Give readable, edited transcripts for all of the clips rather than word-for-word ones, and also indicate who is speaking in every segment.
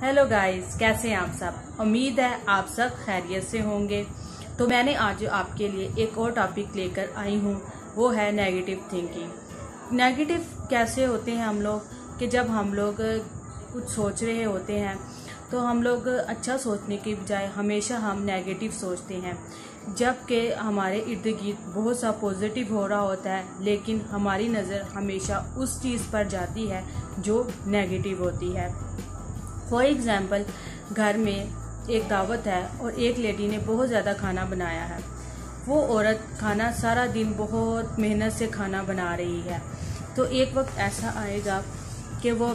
Speaker 1: Hello guys, कैसे हैं आप सब। उम्मीद है आप सब खैरियत से होंगे। तो मैंने आज आपके लिए एक और टॉपिक लेकर आई हूँ, वो है नेगेटिव थिंकिंग। नेगेटिव कैसे होते हैं हम लोग कि जब हम लोग कुछ सोच रहे होते हैं तो हम लोग अच्छा सोचने के बजाय हमेशा हम नेगेटिव सोचते हैं, जबकि हमारे इर्द गिर्द बहुत सा पॉजिटिव हो रहा होता है, लेकिन हमारी नज़र हमेशा उस चीज़ पर जाती है जो नेगेटिव होती है। फॉर एग्ज़ाम्पल, घर में एक दावत है और एक लेडी ने बहुत ज़्यादा खाना बनाया है। वो औरत खाना सारा दिन बहुत मेहनत से खाना बना रही है, तो एक वक्त ऐसा आएगा कि वो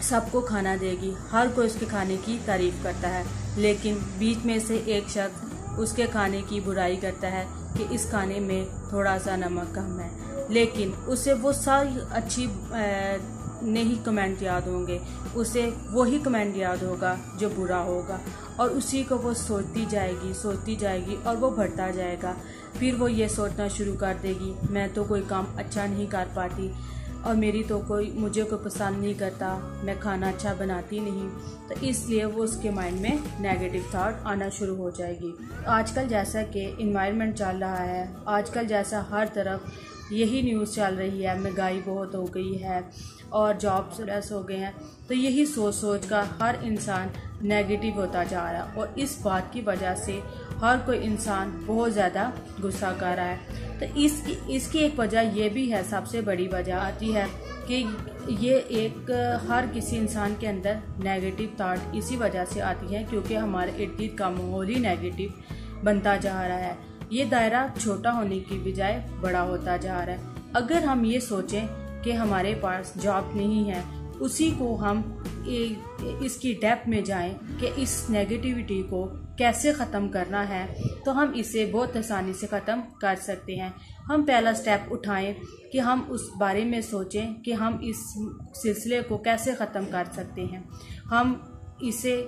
Speaker 1: सबको खाना देगी, हर कोई उसके खाने की तारीफ़ करता है, लेकिन बीच में से एक शख्स उसके खाने की बुराई करता है कि इस खाने में थोड़ा सा नमक कम है, लेकिन उसे वो सारी अच्छी नहीं कमेंट याद होंगे, उसे वही कमेंट याद होगा जो बुरा होगा, और उसी को वो सोचती जाएगी और वो बढ़ता जाएगा। फिर वो ये सोचना शुरू कर देगी, मैं तो कोई काम अच्छा नहीं कर पाती और मुझे कोई पसंद नहीं करता, मैं खाना अच्छा बनाती नहीं, तो इसलिए वो उसके माइंड में नेगेटिव थॉट आना शुरू हो जाएगी। आजकल जैसा कि इन्वायरमेंट चल रहा है, आजकल जैसा हर तरफ यही न्यूज़ चल रही है, महंगाई बहुत हो गई है और जॉब्स लेस हो गए हैं, तो यही सोच कर हर इंसान नेगेटिव होता जा रहा है और इस बात की वजह से हर कोई इंसान बहुत ज़्यादा गुस्सा कर रहा है। तो इसकी एक वजह यह भी है, सबसे बड़ी वजह आती है कि ये एक हर किसी इंसान के अंदर नेगेटिव थॉट इसी वजह से आती है क्योंकि हमारे इर्द गिर्द का माहौल ही नेगेटिव बनता जा रहा है। ये दायरा छोटा होने की बजाय बड़ा होता जा रहा है। अगर हम ये सोचें कि हमारे पास जॉब नहीं है, उसी को हम इसकी डेप्थ में जाएं कि इस नेगेटिविटी को कैसे ख़त्म करना है, तो हम इसे बहुत आसानी से ख़त्म कर सकते हैं। हम पहला स्टेप उठाएं कि हम उस बारे में सोचें कि हम इस सिलसिले को कैसे ख़त्म कर सकते हैं। हम इसे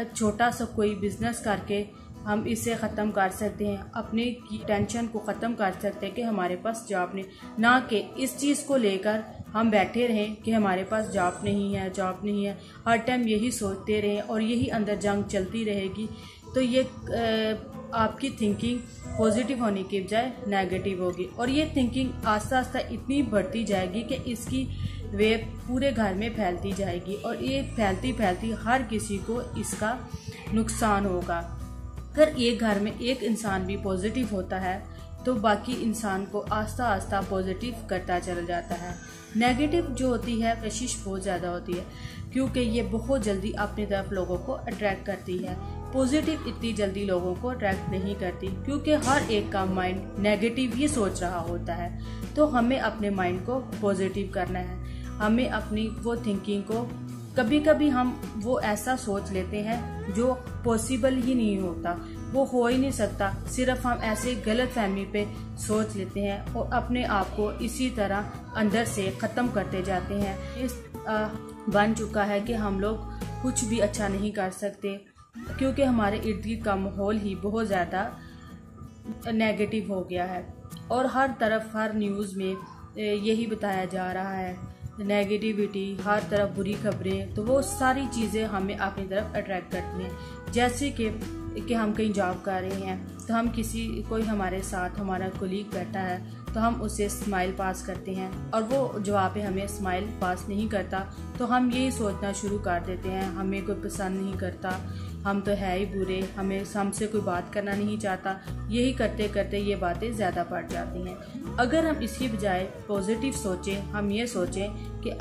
Speaker 1: छोटा सा कोई बिज़नेस करके हम इसे ख़त्म कर सकते हैं, अपनी टेंशन को ख़त्म कर सकते हैं कि हमारे पास जॉब नहीं, ना कि इस चीज़ को लेकर हम बैठे रहें कि हमारे पास जॉब नहीं है, हर टाइम यही सोचते रहें और यही अंदर जंग चलती रहेगी। तो ये आपकी थिंकिंग पॉजिटिव होने के बजाय नेगेटिव होगी और ये थिंकिंग आस्ता आस्ता इतनी बढ़ती जाएगी कि इसकी वेव पूरे घर में फैलती जाएगी और ये फैलती हर किसी को इसका नुकसान होगा। अगर एक घर में एक इंसान भी पॉजिटिव होता है तो बाकी इंसान को आस्ता आस्ता पॉजिटिव करता चला जाता है। नेगेटिव जो होती है कशिश बहुत ज़्यादा होती है क्योंकि ये बहुत जल्दी अपनी तरफ लोगों को अट्रैक्ट करती है। पॉजिटिव इतनी जल्दी लोगों को अट्रैक्ट नहीं करती क्योंकि हर एक का माइंड नेगेटिव ही सोच रहा होता है। तो हमें अपने माइंड को पॉजिटिव करना है, हमें अपनी वो थिंकिंग को कभी कभी हम वो ऐसा सोच लेते हैं जो पॉसिबल ही नहीं होता, वो हो ही नहीं सकता, सिर्फ हम ऐसे गलत फहमी पे सोच लेते हैं और अपने आप को इसी तरह अंदर से ख़त्म करते जाते हैं। इस बन चुका है कि हम लोग कुछ भी अच्छा नहीं कर सकते क्योंकि हमारे इर्द गिर्द का माहौल ही बहुत ज़्यादा नेगेटिव हो गया है और हर तरफ हर न्यूज़ में यही बताया जा रहा है, नेगेटिविटी, हर तरफ बुरी खबरें, तो वो सारी चीज़ें हमें अपनी तरफ अट्रैक्ट करती हैं। जैसे कि हम कहीं जॉब कर रहे हैं तो हम कोई हमारे साथ हमारा कोलीग बैठा है तो हम उसे स्माइल पास करते हैं और वो जवाब पे हमें स्माइल पास नहीं करता तो हम यही सोचना शुरू कर देते हैं, हमें कोई पसंद नहीं करता, हम तो है ही बुरे, हमसे कोई बात करना नहीं चाहता। यही करते करते ये बातें ज़्यादा बढ़ जाती हैं। अगर हम इसकी बजाय पॉजिटिव सोचें, हम ये सोचें कि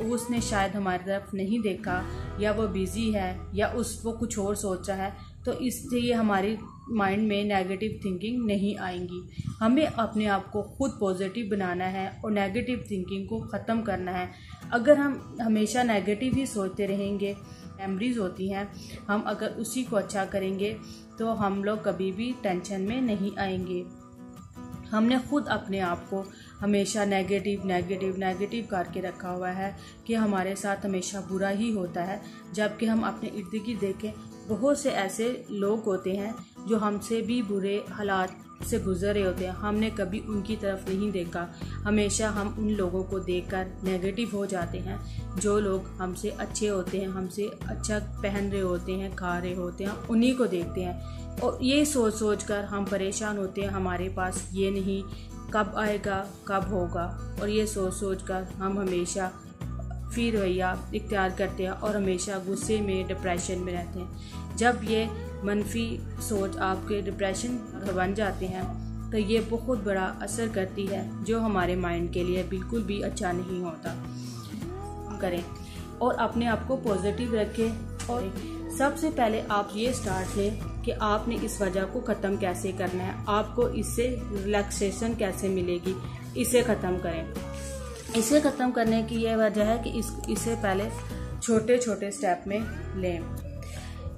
Speaker 1: उसने शायद हमारी तरफ नहीं देखा या वो बिज़ी है या वो कुछ और सोच रहा है, तो इससे हमारी माइंड में नेगेटिव थिंकिंग नहीं आएंगी। हमें अपने आप को खुद पॉजिटिव बनाना है और नेगेटिव थिंकिंग को ख़त्म करना है। अगर हम हमेशा नेगेटिव ही सोचते रहेंगे, मेमोरीज होती हैं, हम अगर उसी को अच्छा करेंगे तो हम लोग कभी भी टेंशन में नहीं आएंगे। हमने खुद अपने आप को हमेशा नेगेटिव करके रखा हुआ है कि हमारे साथ हमेशा बुरा ही होता है, जबकि हम अपने इर्द गिर्द देखें बहुत से ऐसे लोग होते हैं जो हमसे भी बुरे हालात से गुजर रहे होते हैं, हमने कभी उनकी तरफ नहीं देखा। हमेशा हम उन लोगों को देखकर नेगेटिव हो जाते हैं। जो लोग हमसे अच्छे होते हैं, हमसे अच्छा पहन रहे होते हैं, खा रहे होते हैं, उन्हीं को देखते हैं और ये सोच कर हम परेशान होते हैं। हमारे पास ये नहीं, कब आएगा, कब होगा, और ये सोच कर हम हमेशा फिर रवैया इख्तियार करते हैं और हमेशा गुस्से में, डिप्रेशन में रहते हैं। जब ये मनफी सोच आपके डिप्रेशन बन जाते हैं तो ये बहुत बड़ा असर करती है, जो हमारे माइंड के लिए बिल्कुल भी अच्छा नहीं होता। करें और अपने आप को पॉजिटिव रखें और सबसे पहले आप ये स्टार्ट लें कि आपने इस वजह को ख़त्म कैसे करना है, आपको इससे रिलैक्सेशन कैसे मिलेगी, इसे ख़त्म करें। इसे ख़त्म करने की यह वजह है कि इसे पहले छोटे छोटे स्टेप में लें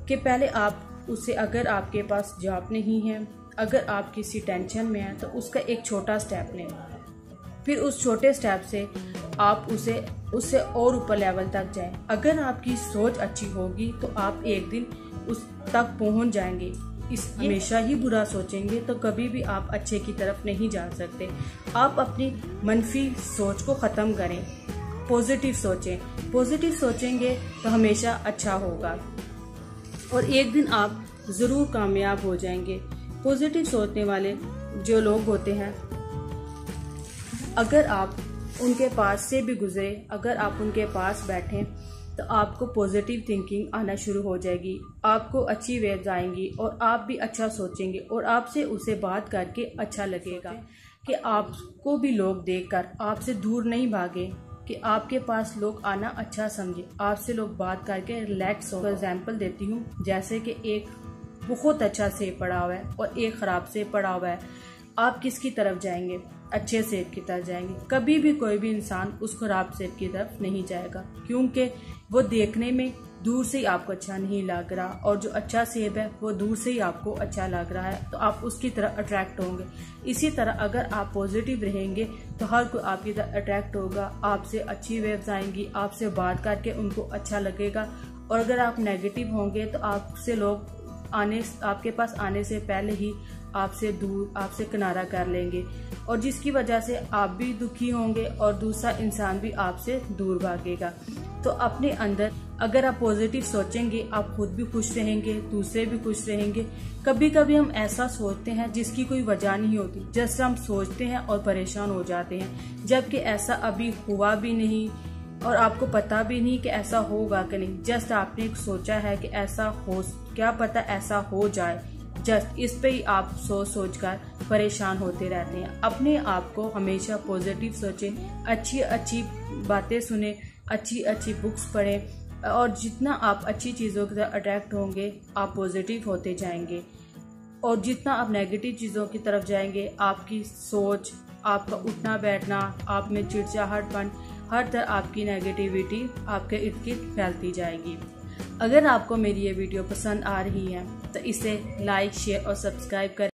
Speaker 1: कि पहले आप उसे, अगर आपके पास जॉब नहीं है, अगर आप किसी टेंशन में हैं तो उसका एक छोटा स्टेप लें। फिर उस छोटे स्टेप से आप उससे और ऊपर लेवल तक जाएं। अगर आपकी सोच अच्छी होगी तो आप एक दिन उस तक पहुंच जाएंगे। हमेशा ही बुरा सोचेंगे तो कभी भी आप अच्छे की तरफ नहीं जा सकते। आप अपनी मनफी सोच को ख़त्म करें, पॉजिटिव सोचें। पॉजिटिव सोचेंगे तो हमेशा अच्छा होगा और एक दिन आप ज़रूर कामयाब हो जाएंगे। पॉजिटिव सोचने वाले जो लोग होते हैं, अगर आप उनके पास से भी गुजरे, अगर आप उनके पास बैठें तो आपको पॉजिटिव थिंकिंग आना शुरू हो जाएगी, आपको अच्छी वेव्स आएंगी और आप भी अच्छा सोचेंगे और आपसे उसे बात करके अच्छा लगेगा कि आपको भी लोग देखकर आपसे दूर नहीं भागे, कि आपके पास लोग आना अच्छा समझे, आपसे लोग बात करके रिलैक्स हो। एग्जाम्पल देती हूँ, जैसे कि एक बहुत अच्छा सेब पड़ा हुआ है और एक ख़राब सेब पड़ा हुआ है, आप किसकी तरफ जाएंगे? अच्छे सेब की तरफ जाएंगे। कभी भी कोई भी इंसान उस खराब सेब की तरफ नहीं जाएगा, क्योंकि वो देखने में दूर से ही आपको अच्छा नहीं लग रहा और जो अच्छा सेब है वो दूर से ही आपको अच्छा लग रहा है, तो आप उसकी तरफ अट्रैक्ट होंगे। इसी तरह अगर आप पॉजिटिव रहेंगे तो हर कोई आपकी तरफ अट्रैक्ट होगा, आपसे अच्छी वेव्स आएंगी, आपसे बात करके उनको अच्छा लगेगा। और अगर आप नेगेटिव होंगे तो आपसे लोग आपके पास आने से पहले ही आपसे दूर, आपसे किनारा कर लेंगे और जिसकी वजह से आप भी दुखी होंगे और दूसरा इंसान भी आपसे दूर भागेगा। तो अपने अंदर अगर आप पॉजिटिव सोचेंगे, आप खुद भी खुश रहेंगे, दूसरे भी खुश रहेंगे। कभी कभी हम ऐसा सोचते हैं जिसकी कोई वजह नहीं होती, जैसे हम सोचते हैं और परेशान हो जाते हैं, जबकि ऐसा अभी हुआ भी नहीं और आपको पता भी नहीं कि ऐसा होगा कि नहीं। जस्ट आपने सोचा है कि ऐसा हो, क्या पता ऐसा हो जाए, जस्ट इस पे ही आप सोच कर परेशान होते रहते हैं। अपने आप को हमेशा पॉजिटिव सोचें, अच्छी अच्छी बातें सुने, अच्छी अच्छी बुक्स पढ़ें और जितना आप अच्छी चीज़ों की तरफ अट्रैक्ट होंगे आप पॉजिटिव होते जाएंगे और जितना आप नेगेटिव चीज़ों की तरफ जाएंगे आपकी सोच, आपका उठना बैठना, आप में चिड़चिड़ाहटपन, हर तरह आपकी नेगेटिविटी आपके इर्द गिर्द फैलती जाएगी। अगर आपको मेरी ये वीडियो पसंद आ रही है तो इसे लाइक, शेयर और सब्सक्राइब करें।